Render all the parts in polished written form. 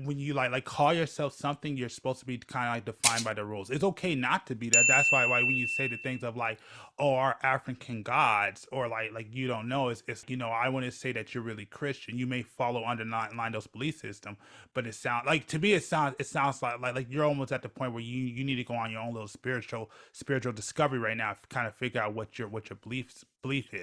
when you like call yourself something, you're supposed to be kind of like defined by the rules. It's okay not to be that. That's why when you say the things of like, oh, our African gods, or like you don't know, it's I want to say that you're really Christian. You may follow underline those belief system, but it sounds like to me it sounds like you're almost at the point where you need to go on your own little spiritual discovery right now, to kind of figure out what your belief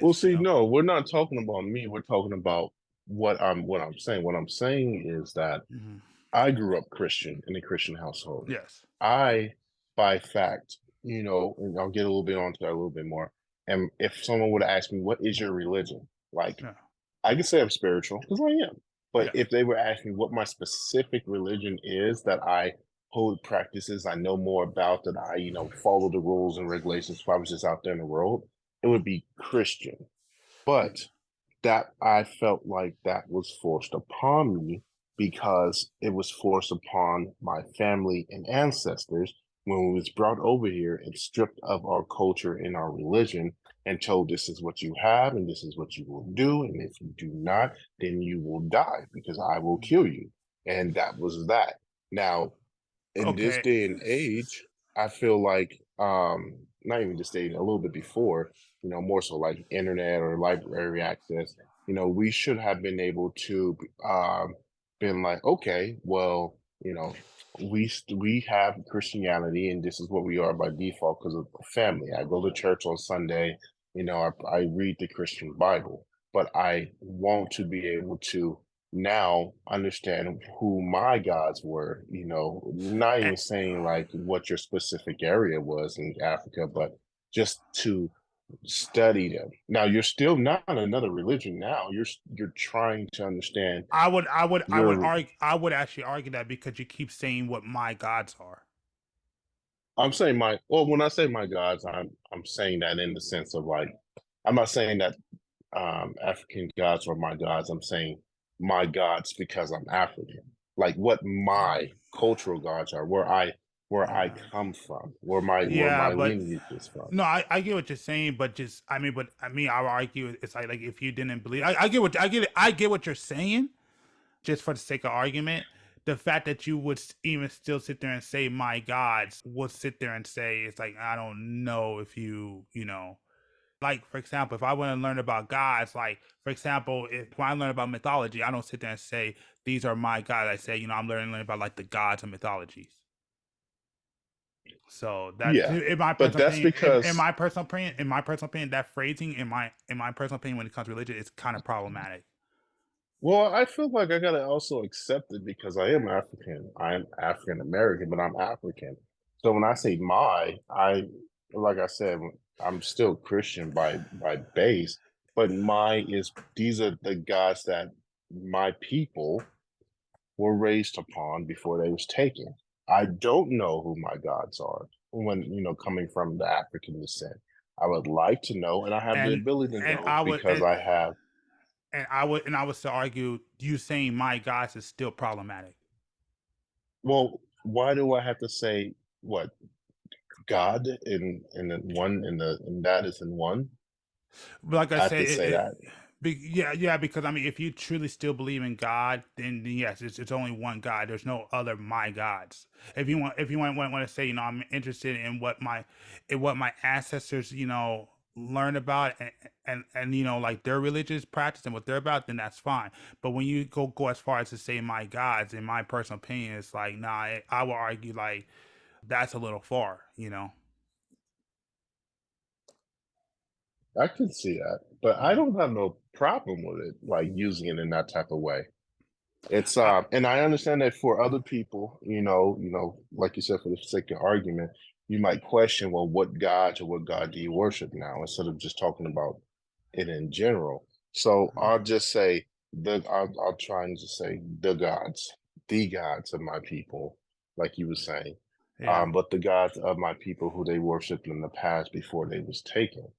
Well, is. see, no, we're not talking about me. We're talking about what I'm saying. What I'm saying is that Hmm. I grew up Christian in a Christian household. Yes. I, by fact, and I'll get a little bit onto that a little bit more. And if someone would ask me, what is your religion? Like, Yeah. I could say I'm spiritual because I am. But Yes. if they were asking what my specific religion is that I hold practices I know more about, that I, follow the rules and regulations if I was just out there in the world, it would be Christian. But that I felt like that was forced upon me because it was forced upon my family and ancestors when we was brought over here and stripped of our culture and our religion and told this is what you have and this is what you will do, and if you do not, then you will die because I will kill you. And that was that. Now, in this Okay. day and age, I feel like not even this day, a little bit before, more so like internet or library access, we should have been able to been like, okay, well, we have Christianity and this is what we are by default because of family. I go to church on Sunday, I read the Christian Bible, but I want to be able to now understand who my gods were, not And, even saying like what your specific area was in Africa, but just to study them. Now you're still not another religion now. You're trying to understand your I would actually argue that because you keep saying what my gods are. I'm saying my well, when I say my gods, I'm saying that in the sense of like I'm not saying that African gods are my gods. I'm saying my gods because I'm African. Like what my cultural gods are, where I come from, where my Yeah, but lineage is from. no, I get what you're saying, but just I mean, I would argue it's like if you didn't believe, I get what I get what you're saying, just for the sake of argument. The fact that you would even still sit there and say my gods, would sit there and say it's like I don't know if like for example, if I want to learn about gods, like for example, if when I learn about mythology, I don't sit there and say these are my gods. I say I'm learning about like the gods of mythologies. So that, Yeah, in my but personal that's opinion, because that phrasing, in my personal opinion, when it comes to religion, it's kind of problematic. well, I feel like I gotta also accept it because I am African. I am African American, but I'm African. So when I say like I said, I'm still Christian by base, but my is these are the gods that my people were raised upon before they was taken. I don't know who my gods are when coming from the African descent. I would like to know, and I have the And ability to and know I would because I have. and I would still argue you saying my gods is still problematic. Well, why do I have to say what God in the one in that is in one? But like I I have said, to say that. yeah, because I mean, if you truly still believe in God, then yes, it's only one God. There's no other my gods. If you want to say, I'm interested in what my ancestors, learn about, and like their religious practice and what they're about, then that's fine. But when you go as far as to say my gods, in my personal opinion, it's like, nah, I will argue like that's a little far. I can see that, but I Mhm. don't have no problem with it, like using it in that type of way. It's I, and I understand that for other people, like you said, for the sake of argument, you might question, well, what gods or what God do you worship now, instead of just talking about it in general. So I'll just say I'll try and just say the gods of my people, like you were saying. yeah. But the gods of my people who they worshipped in the past before they was taken.